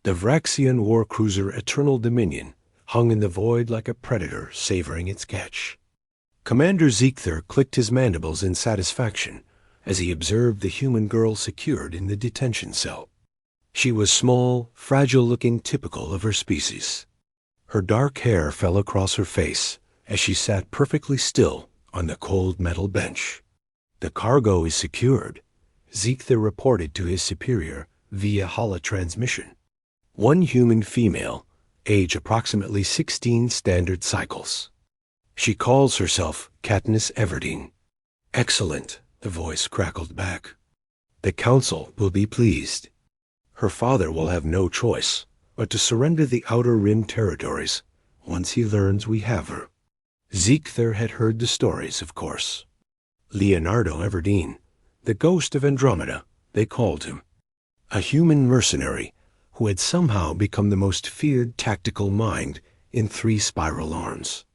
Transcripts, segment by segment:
The Vraxian war cruiser Eternal Dominion hung in the void like a predator savoring its catch. Commander Ziegther clicked his mandibles in satisfaction as he observed the human girl secured in the detention cell. She was small, fragile-looking, typical of her species. Her dark hair fell across her face as she sat perfectly still on the cold metal bench. "The cargo is secured," Ziegther reported to his superior via holotransmission. "One human female, age approximately 16 standard cycles. She calls herself Katniss Everdeen." "Excellent," the voice crackled back. "The Council will be pleased. Her father will have no choice but to surrender the Outer Rim territories once he learns we have her." Ziegther had heard the stories, of course. Leonardo Everdeen, the ghost of Andromeda, they called him. A human mercenary who had somehow become the most feared tactical mind in 3 spiral arms.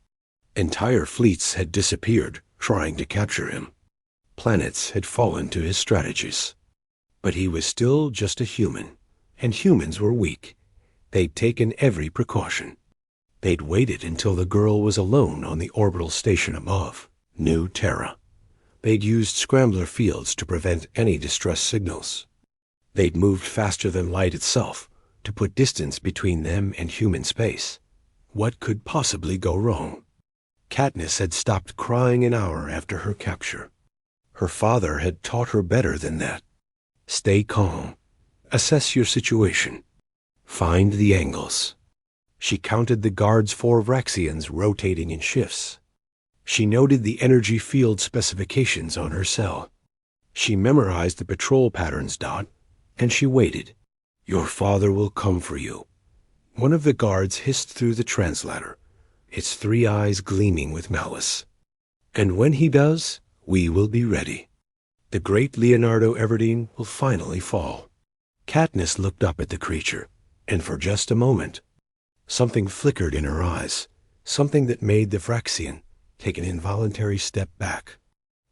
Entire fleets had disappeared trying to capture him. Planets had fallen to his strategies. But he was still just a human, and humans were weak. They'd taken every precaution. They'd waited until the girl was alone on the orbital station above, New Terra. They'd used scrambler fields to prevent any distress signals. They'd moved faster than light itself to put distance between them and human space. What could possibly go wrong? Katniss had stopped crying an hour after her capture. Her father had taught her better than that. Stay calm. Assess your situation. Find the angles. She counted the guards' 4 Vraxians rotating in shifts. She noted the energy field specifications on her cell. She memorized the patrol patterns, and she waited. "Your father will come for you." One of the guards hissed through the translator, its 3 eyes gleaming with malice. "And when he does, we will be ready. The great Leonardo Everdeen will finally fall." Katniss looked up at the creature, and for just a moment, something flickered in her eyes, something that made the Vraxian take an involuntary step back.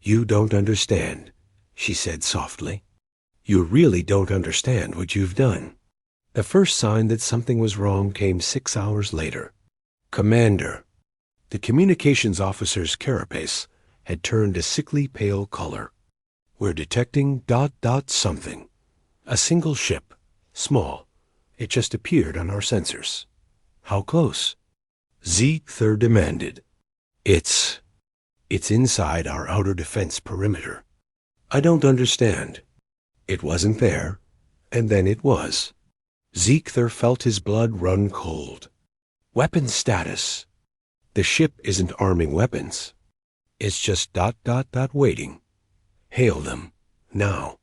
"You don't understand," she said softly. "You really don't understand what you've done." The first sign that something was wrong came 6 hours later. "Commander." The communications officer's carapace had turned a sickly pale color. "We're detecting ... something. A single ship. Small. It just appeared on our sensors." "How close?" Ziegther demanded. It's inside our outer defense perimeter." "I don't understand." "It wasn't there, and then it was." Ziegther felt his blood run cold. "Weapon status." "The ship isn't arming weapons. It's just ... waiting. Hail them. Now."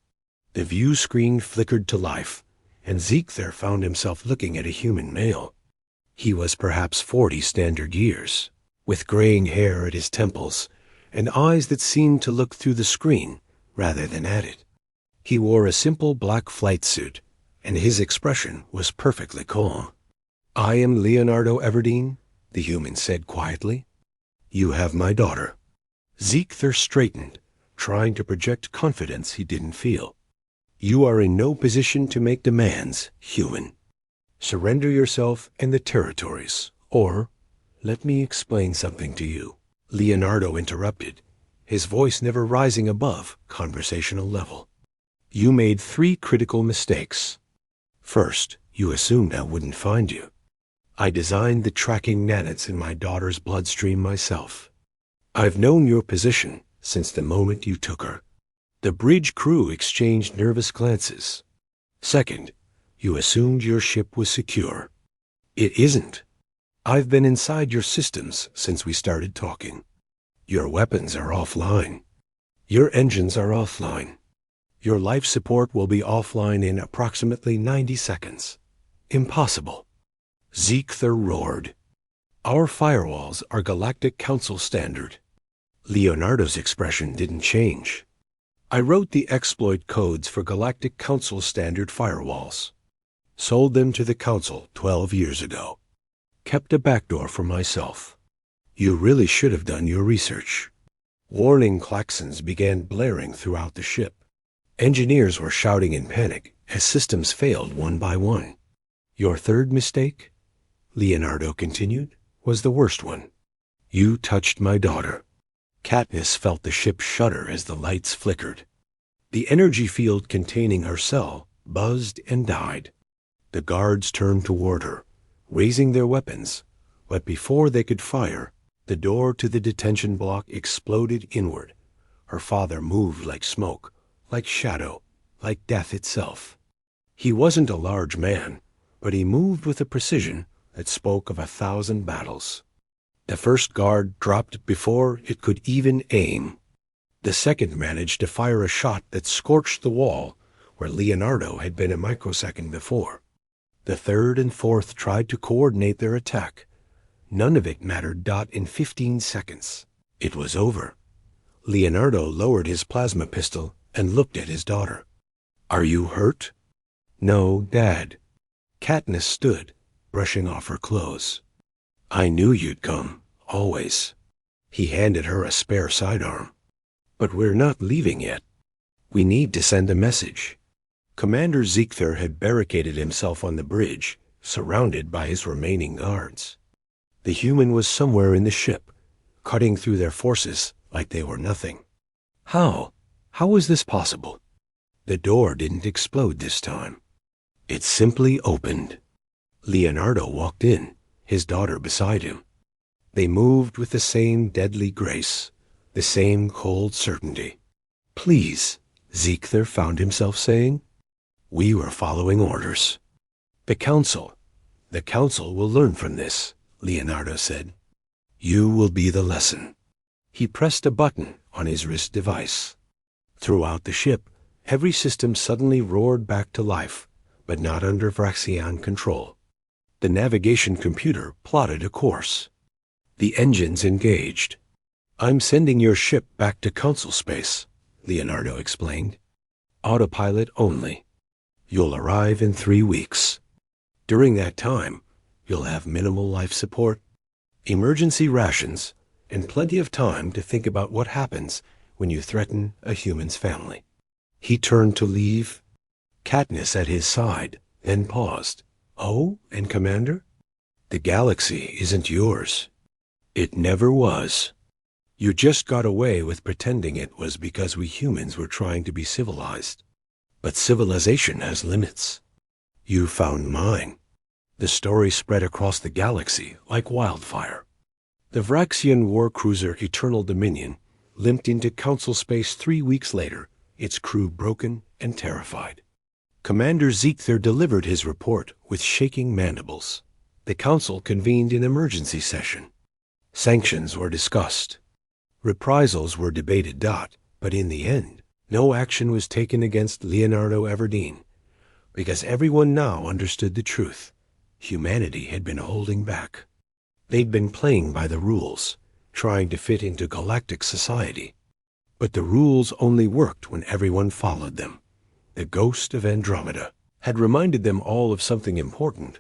The view screen flickered to life, and Ziegther found himself looking at a human male. He was perhaps 40 standard years, with graying hair at his temples and eyes that seemed to look through the screen rather than at it. He wore a simple black flight suit, and his expression was perfectly calm. "I am Leonardo Everdeen," the human said quietly. "You have my daughter." Ziegther straightened, trying to project confidence he didn't feel. "You are in no position to make demands, human. Surrender yourself and the territories, or let me explain something to you." Leonardo interrupted, his voice never rising above conversational level. "You made 3 critical mistakes. First, you assumed I wouldn't find you. I designed the tracking nanites in my daughter's bloodstream myself. I've known your position since the moment you took her." The bridge crew exchanged nervous glances. "Second, you assumed your ship was secure. It isn't. I've been inside your systems since we started talking. Your weapons are offline. Your engines are offline. Your life support will be offline in approximately 90 seconds. Impossible." Ziegther roared. "Our firewalls are Galactic Council standard." Leonardo's expression didn't change. "I wrote the exploit codes for Galactic Council standard firewalls. Sold them to the Council 12 years ago. Kept a backdoor for myself. You really should have done your research." Warning klaxons began blaring throughout the ship. Engineers were shouting in panic as systems failed one by one. Your third mistake, Leonardo continued, was the worst one. You touched my daughter. Katniss felt the ship shudder as the lights flickered. The energy field containing her cell buzzed and died. The guards turned toward her, raising their weapons, but before they could fire, the door to the detention block exploded inward. Her father moved like smoke, like shadow, like death itself. He wasn't a large man, but he moved with a precision that spoke of 1,000 battles. The first guard dropped before it could even aim. The second managed to fire a shot that scorched the wall where Leonardo had been a microsecond before. The third and fourth tried to coordinate their attack. None of it mattered. In 15 seconds, it was over. Leonardo lowered his plasma pistol and looked at his daughter. Are you hurt? No, Dad. Katniss stood, brushing off her clothes. I knew you'd come, always. He handed her a spare sidearm. But we're not leaving yet. We need to send a message. Commander Ziegther had barricaded himself on the bridge, surrounded by his remaining guards. The human was somewhere in the ship, cutting through their forces like they were nothing. How? How was this possible? The door didn't explode this time. It simply opened. Leonardo walked in, his daughter beside him. They moved with the same deadly grace, the same cold certainty. Please, Ziegther found himself saying. We were following orders. The Council will learn from this, Leonardo said. You will be the lesson. He pressed a button on his wrist device. Throughout the ship, every system suddenly roared back to life, but not under Vraxian control. The navigation computer plotted a course. The engines engaged. I'm sending your ship back to Council space, Leonardo explained. Autopilot only. You'll arrive in 3 weeks. During that time, you'll have minimal life support, emergency rations, and plenty of time to think about what happens when you threaten a human's family. He turned to leave. Katniss at his side, then paused. Oh, and Commander? The galaxy isn't yours. It never was. You just got away with pretending it was because we humans were trying to be civilized. But civilization has limits. You found mine. The story spread across the galaxy like wildfire. The Vraxian war cruiser Eternal Dominion limped into Council space 3 weeks later, its crew broken and terrified. Commander Ziegther delivered his report with shaking mandibles. The Council convened an emergency session. Sanctions were discussed. Reprisals were debated. But in the end, no action was taken against Leonardo Everdeen, because everyone now understood the truth. Humanity had been holding back. They'd been playing by the rules, trying to fit into galactic society. But the rules only worked when everyone followed them. The ghost of Andromeda had reminded them all of something important.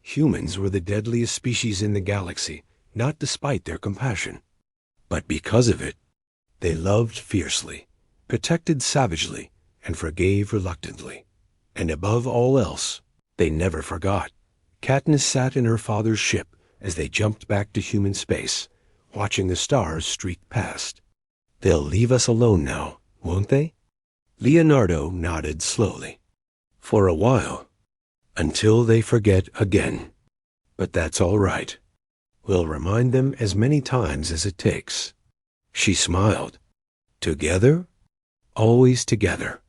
Humans were the deadliest species in the galaxy, not despite their compassion, but because of it. They loved fiercely, protected savagely, and forgave reluctantly. And above all else, they never forgot. Katniss sat in her father's ship as they jumped back to human space, watching the stars streak past. They'll leave us alone now, won't they? Leonardo nodded slowly. For a while, until they forget again. But that's all right. We'll remind them as many times as it takes. She smiled. Together? Always together.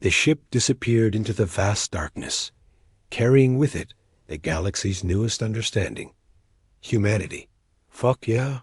The ship disappeared into the vast darkness, carrying with it the galaxy's newest understanding. Humanity. Fuck yeah.